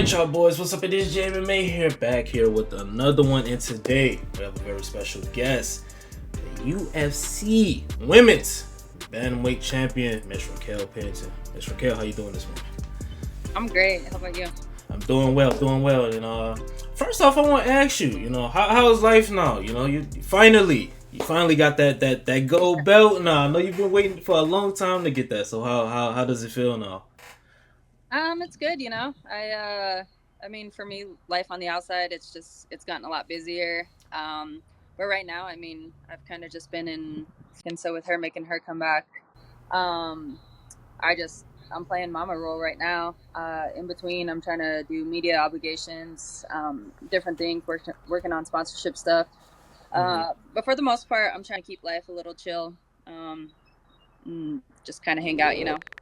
Alright, y'all boys, what's up? It is Jay MMA here, back here with another one, and today we have a very special guest, the UFC Women's Bantamweight Champion, Miss Raquel Pennington. Miss Raquel, how you doing this morning? I'm great. How about you? I'm doing well. And first off, I want to ask you, how's life now? You finally got that gold belt. Now I know you've been waiting for a long time to get that. So how does it feel now? It's good, I mean, for me, life on the outside, it's gotten a lot busier. But right now, I mean, I've kind of just been and so with her making her come back, um, I'm playing mama role right now. In between, I'm trying to do media obligations, different things, working on sponsorship stuff. But for the most part, I'm trying to keep life a little chill. Just kind of hang out.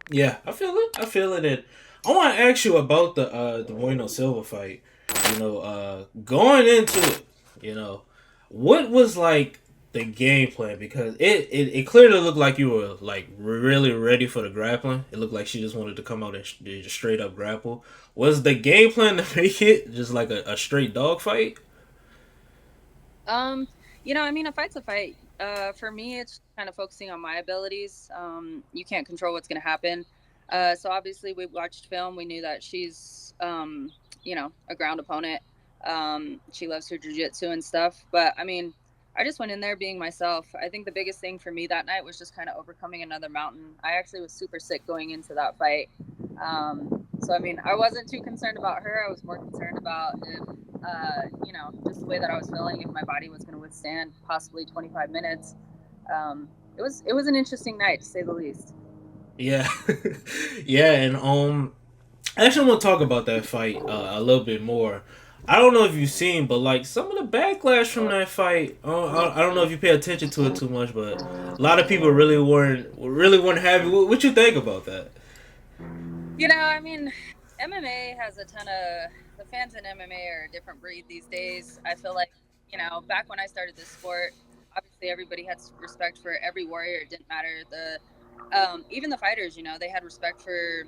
Yeah, I feel it. And I want to ask you about the Bueno Silva fight. Going into it, what was like the game plan? Because it clearly looked like you were like really ready for the grappling. It looked like she just wanted to come out and just straight up grapple. Was the game plan to make it just like a straight dog fight? I mean, a fight's a fight. For me, it's kind of focusing on my abilities. You can't control what's going to happen. So obviously, we watched film. We knew that she's, a ground opponent. She loves her jiu-jitsu and stuff. But I mean, I just went in there being myself. I think the biggest thing for me that night was just kind of overcoming another mountain. I actually was super sick going into that fight. So I mean, I wasn't too concerned about her. I was more concerned about if, just the way that I was feeling, if my body was going to withstand possibly 25 minutes. It was an interesting night, to say the least. Yeah, yeah, and I actually want to talk about that fight a little bit more. I don't know if you've seen, but like some of the backlash from that fight, I don't know if you pay attention to it too much, but a lot of people really weren't happy. What you think about that? I mean, MMA has a ton of the fans in MMA are a different breed these days. I feel like, back when I started this sport, obviously everybody had respect for every warrior. It didn't matter even the fighters. They had respect for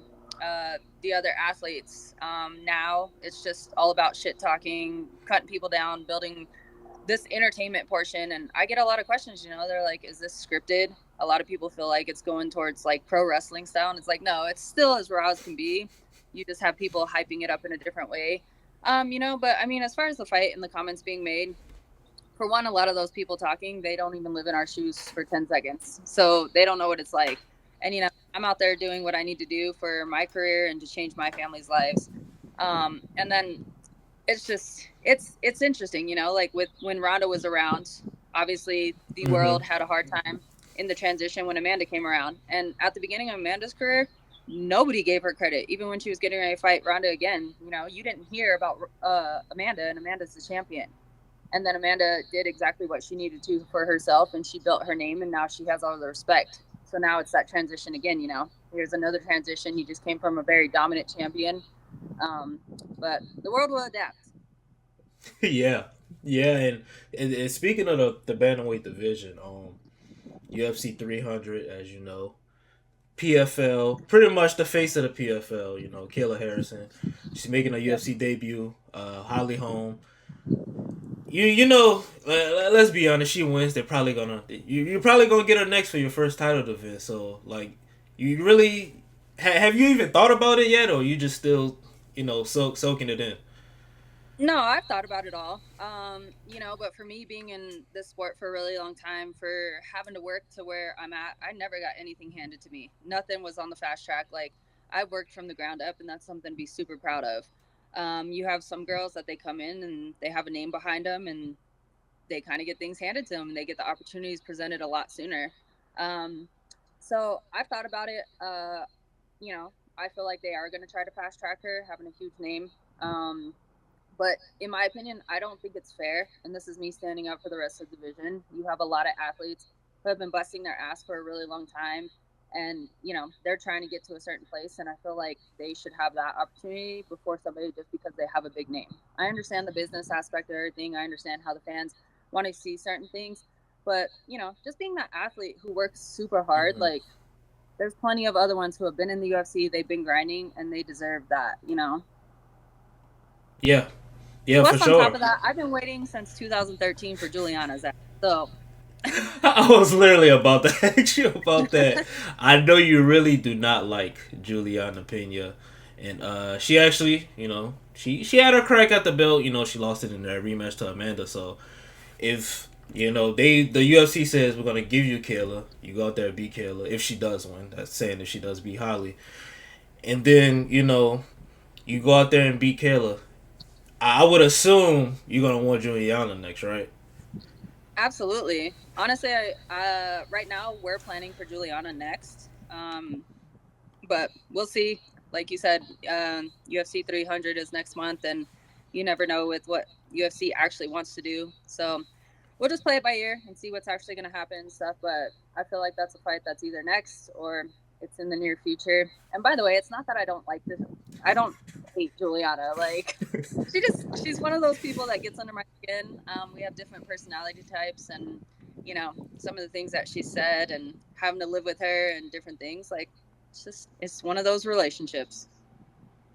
the other athletes. Now it's just all about shit talking, cutting people down, building this entertainment portion. And I get a lot of questions. They're like, "Is this scripted?" A lot of people feel like it's going towards like pro wrestling style, and it's like, no, it's still as raw as can be. You just have people hyping it up in a different way. But I mean, as far as the fight and the comments being made, for one, a lot of those people talking, they don't even live in our shoes for 10 seconds. So they don't know what it's like. And, I'm out there doing what I need to do for my career and to change my family's lives. And then it's just, it's interesting, like when Ronda was around, obviously the world had a hard time in the transition when Amanda came around. And at the beginning of Amanda's career, nobody gave her credit. Even when she was getting ready to fight Ronda again, you didn't hear about Amanda, and Amanda's the champion. And then Amanda did exactly what she needed to for herself, and she built her name, and now she has all the respect. So now it's that transition again, Here's another transition. You just came from a very dominant champion. But the world will adapt. Yeah, yeah, and speaking of the bantamweight division, UFC 300, as you know, PFL, pretty much the face of the PFL. Kayla Harrison, she's making a UFC debut. Holm. Let's be honest. She wins. They're probably gonna you're probably gonna get her next for your first title defense. So like, you really have you even thought about it yet, or you just still soaking it in? No, I've thought about it all. But for me being in this sport for a really long time, for having to work to where I'm at, I never got anything handed to me. Nothing was on the fast track. Like, I worked from the ground up, and that's something to be super proud of. You have some girls that they come in and they have a name behind them, and they kind of get things handed to them, and they get the opportunities presented a lot sooner. Um, so I've thought about it. I feel like they are going to try to fast track her, having a huge name. But in my opinion, I don't think it's fair. And this is me standing up for the rest of the division. You have a lot of athletes who have been busting their ass for a really long time. And, they're trying to get to a certain place. And I feel like they should have that opportunity before somebody just because they have a big name. I understand the business aspect of everything. I understand how the fans want to see certain things. But, just being that athlete who works super hard, like, there's plenty of other ones who have been in the UFC. They've been grinding and they deserve that. Yeah, yeah, for Plus, on top sure. of that, I've been waiting since 2013 for Julianna's ass. So, I was literally about to ask you about that. I know you really do not like Juliana Pena, and she actually, she had her crack at the belt. She lost it in that rematch to Amanda. So if the UFC says we're gonna give you Kayla, you go out there and beat Kayla if she does win. That's saying if she does beat Holly, and then you go out there and beat Kayla. I would assume you're gonna want Juliana next, right? absolutely. Honestly, right now we're planning for Juliana next. But we'll see. Like you said, UFC 300 is next month, and you never know with what UFC actually wants to do. So we'll just play it by ear and see what's actually going to happen and stuff. But I feel like that's a fight that's either next or it's in the near future. And by the way, it's not that I don't like this. I don't hate Juliana. Like she's one of those people that gets under my skin. We have different personality types, and some of the things that she said and having to live with her and different things. Like it's one of those relationships.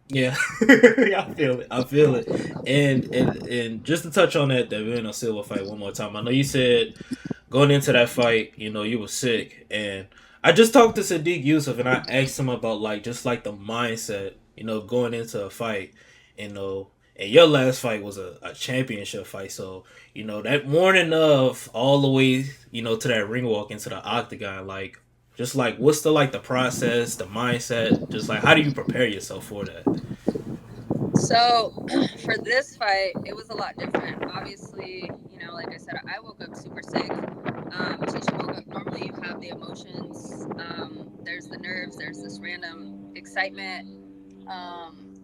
Yeah, yeah, I feel it. I feel it. And just to touch on that Bueno Silva fight one more time. I know you said going into that fight, you were sick, and I just talked to Sadiq Yusuf, and I asked him about just like the mindset, going into a fight, And your last fight was a championship fight, so that morning of all the way, to that ring walk into the octagon, just like what's the process, the mindset, just like how do you prepare yourself for that? So for this fight, it was a lot different. Obviously, like I said, I woke up super sick. Tisha woke up. Normally, you have the emotions. There's the nerves. There's this random excitement. Um,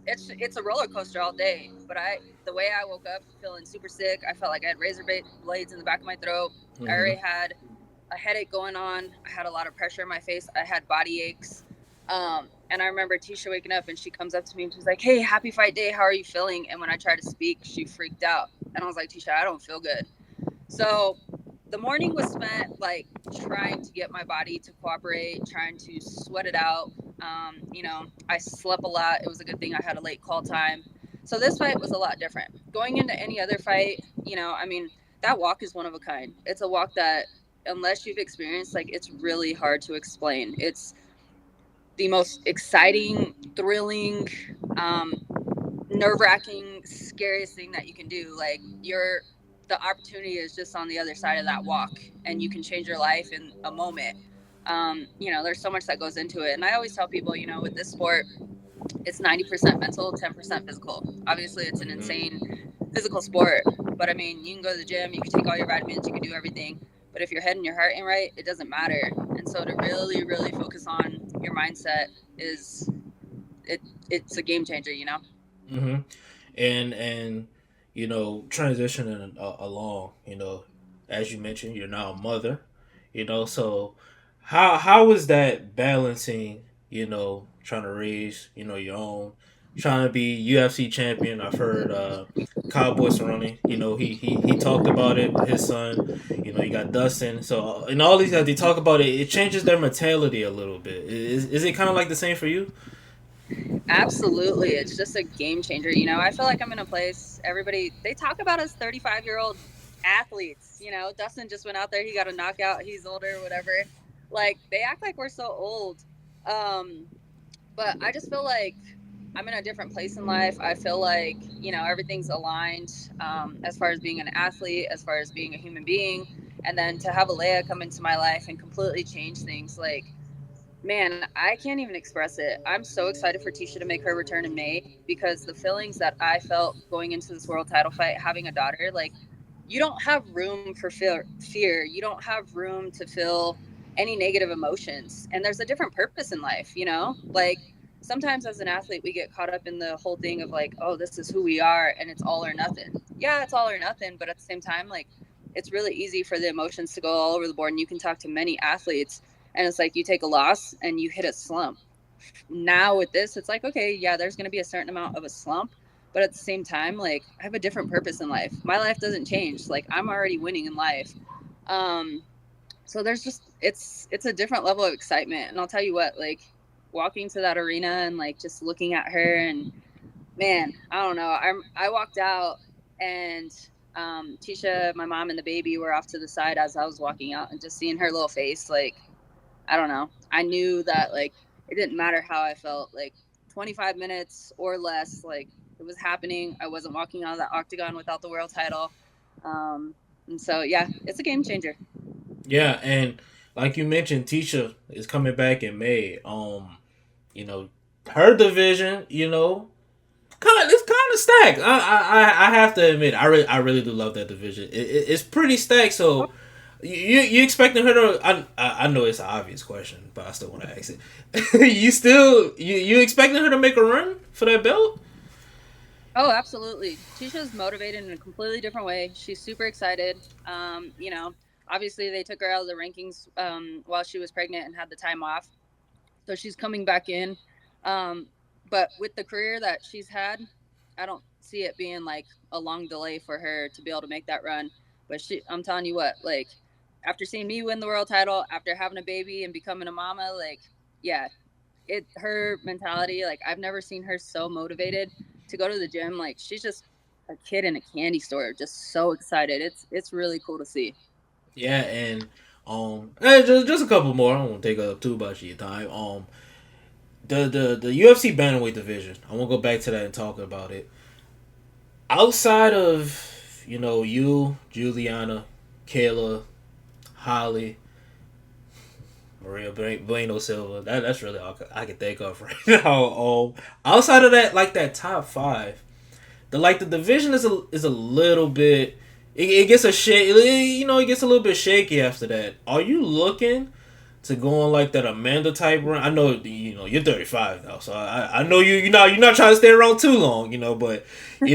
it's a roller coaster all day. But the way I woke up feeling super sick, I felt like I had razor blades in the back of my throat. I Mm-hmm. already had a headache going on. I had a lot of pressure in my face. I had body aches. And I remember Tecia waking up and she comes up to me and she's like, "Hey, happy fight day. How are you feeling?" And when I tried to speak, she freaked out. And I was like, "Tecia, I don't feel good." So the morning was spent like trying to get my body to cooperate, trying to sweat it out. I slept a lot. It was a good thing I had a late call time. So this fight was a lot different. Going into any other fight, that walk is one of a kind. It's a walk that, unless you've experienced, like, it's really hard to explain. It's the most exciting, thrilling, um, nerve wracking, scariest thing that you can do. Like, the opportunity is just on the other side of that walk, and you can change your life in a moment. There's so much that goes into it. And I always tell people, with this sport, it's 90% mental, 10% physical. Obviously, it's an Mm-hmm. insane physical sport, but I mean, you can go to the gym, you can take all your vitamins, you can do everything. But if your head and your heart ain't right, it doesn't matter. And so to really, really focus on your mindset is it. It's a game changer. Mm-hmm. And transitioning along, as you mentioned, you're now a mother, so how is that balancing, trying to raise, your own, trying to be UFC champion? I've heard Cowboy Cerrone, he talked about it with his son. You got Dustin. So and all these guys, they talk about it. It changes their mentality a little bit. Is it kind of like the same for you? Absolutely. It's just a game changer. I feel like I'm in a place, everybody, they talk about us 35-year-old athletes. Dustin just went out there, he got a knockout, he's older, whatever. Like, they act like we're so old. Um, but I just feel like I'm in a different place in life. I feel like, everything's aligned, as far as being an athlete, as far as being a human being. And then to have Alea come into my life and completely change things, like, man, I can't even express it. I'm so excited for Tecia to make her return in May, because the feelings that I felt going into this world title fight, having a daughter, like, you don't have room for fear. You don't have room to feel any negative emotions. And there's a different purpose in life, Like, sometimes as an athlete, we get caught up in the whole thing of like, oh, this is who we are and it's all or nothing. Yeah, it's all or nothing. But at the same time, like, it's really easy for the emotions to go all over the board. And you can talk to many athletes and it's like you take a loss and you hit a slump. Now with this, it's like, okay, yeah, there's going to be a certain amount of a slump, but at the same time, like, I have a different purpose in life. My life doesn't change. Like, I'm already winning in life. um so there's just, it's a different level of excitement. And I'll tell you what, like, walking to that arena and like just looking at her and Man, I don't know. I walked out and Tecia, my mom, and the baby were off to the side as I was walking out, and just seeing her little face, like, I don't know. I knew that, like, it didn't matter how I felt, like 25 minutes or less, like, it was happening. I wasn't walking out of that octagon without the world title. And so yeah, it's a game changer. Yeah, and like you mentioned, Tecia is coming back in May. You know, her division, it's kind of stacked. I have to admit, I really do love that division. It's pretty stacked. So you expecting her to? I know it's an obvious question, but I still want to ask it. You expecting her to make a run for that belt? Oh, absolutely. Tisha's motivated in a completely different way. She's super excited. Obviously they took her out of the rankings while she was pregnant and had the time off. So she's coming back in. Um, but with the career that she's had, I don't see it being like a long delay for her to be able to make that run. But I'm telling you what, like, after seeing me win the world title, after having a baby and becoming a mama, like, yeah, her mentality, like, I've never seen her so motivated to go to the gym. Like, she's just a kid in a candy store, just so excited. It's really cool to see. Yeah, and just a couple more. I don't want to take up too much of your time. The UFC Bantamweight division. I want to go back to that and talk about it. Outside of you, Julianna, Kayla, Holly, Maria Bueno Silva. That's really all I can think of right now. Outside of that, like that top five, the division is a little bit. It gets a shake. It gets a little bit shaky after that. Are you looking to go on like that Amanda type run? I know you're 35 now, so I know you're not trying to stay around too long, but are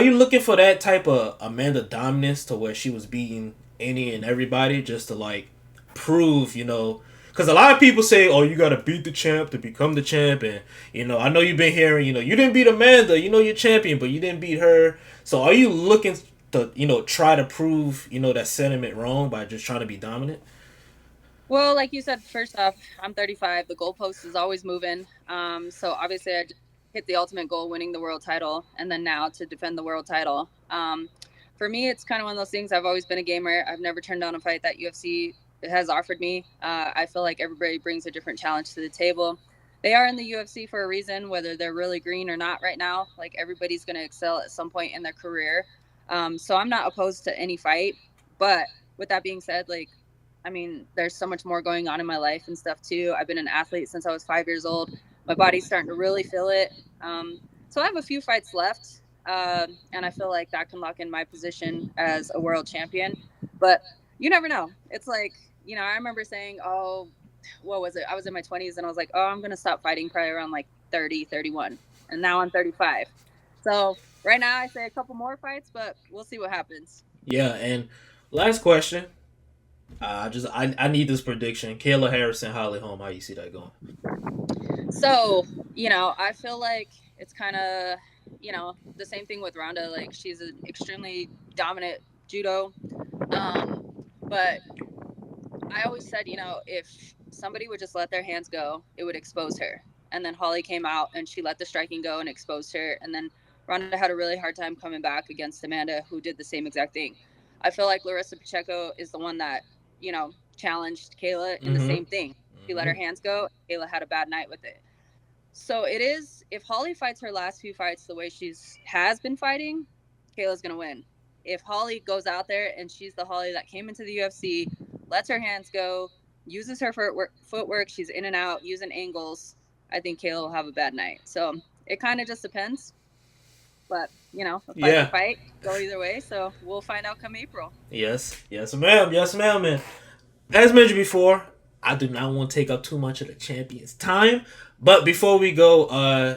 you looking for that type of Amanda dominance to where she was beating any and everybody just to like prove, because a lot of people say, "Oh, you got to beat the champ to become the champ," and I know you've been hearing, you didn't beat Amanda, you're champion, but you didn't beat her. So, are you looking to, try to prove, that sentiment wrong by just trying to be dominant? Well, like you said, first off, I'm 35. The goalpost is always moving. So obviously, I just hit the ultimate goal, winning the world title, and then now to defend the world title. For me, it's kind of one of those things. I've always been a gamer. I've never turned down a fight that UFC has offered me. I feel like everybody brings a different challenge to the table. They are in the UFC for a reason, whether they're really green or not right now. Like, everybody's going to excel at some point in their career. So I'm not opposed to any fight. But with that being said, like, I mean, there's so much more going on in my life and stuff too. I've been an athlete since I was 5 years old. My body's starting to really feel it. So I have a few fights left, and I feel like that can lock in my position as a world champion. But you never know. It's like, I remember saying, oh, what was it? I was in my 20s and I was like, oh, I'm going to stop fighting probably around like 30, 31. And now I'm 35. So right now I say a couple more fights, but we'll see what happens. Yeah, and last question. I need this prediction. Kayla Harrison, Holly Holm. How you see that going? So, I feel like it's kind of, the same thing with Ronda. Like, she's an extremely dominant judo. But I always said, if somebody would just let their hands go, it would expose her. And then Holly came out and she let the striking go and exposed her. And then Ronda had a really hard time coming back against Amanda, who did the same exact thing. I feel like Larissa Pacheco is the one that, challenged Kayla in the Mm-hmm. same thing. She let Mm-hmm. her hands go. Kayla had a bad night with it. So it is, if Holly fights her last few fights the way she's has been fighting, Kayla's gonna win. If Holly goes out there and she's the Holly that came into the UFC, lets her hands go, uses her footwork, she's in and out, using angles, I think Kayla will have a bad night. So it kind of just depends. But, a fight's a Yeah. fight, go either way. So we'll find out come April. Yes. Yes, ma'am. Yes, ma'am. And as mentioned before, I do not want to take up too much of the champion's time. But before we go,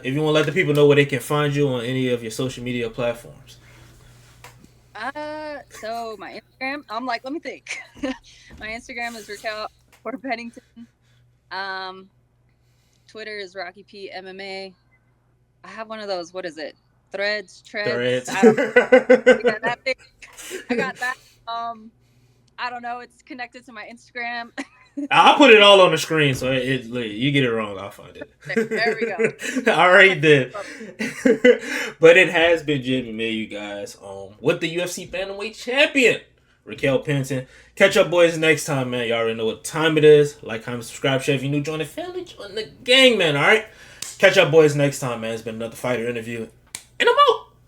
if you want to let the people know where they can find you on any of your social media platforms. So my Instagram, I'm like, let me think. My Instagram is Raquel Pennington. Um, Twitter is Rocky P MMA. I have one of those. What is it? Treads. Threads. I don't. Yeah, I got that. I don't know. It's connected to my Instagram. I'll put it all on the screen, so you get it wrong, I'll find it. There we go. All right then. But it has been Jay MMA, you guys. With the UFC Bantamweight Champion, Raquel Pennington. Catch up, boys, next time, man. Y'all already know what time it is. Like, comment, subscribe, share. If you're new, join the family, join the gang, man. All right. Catch up, boys, next time, man. It's been another fighter interview.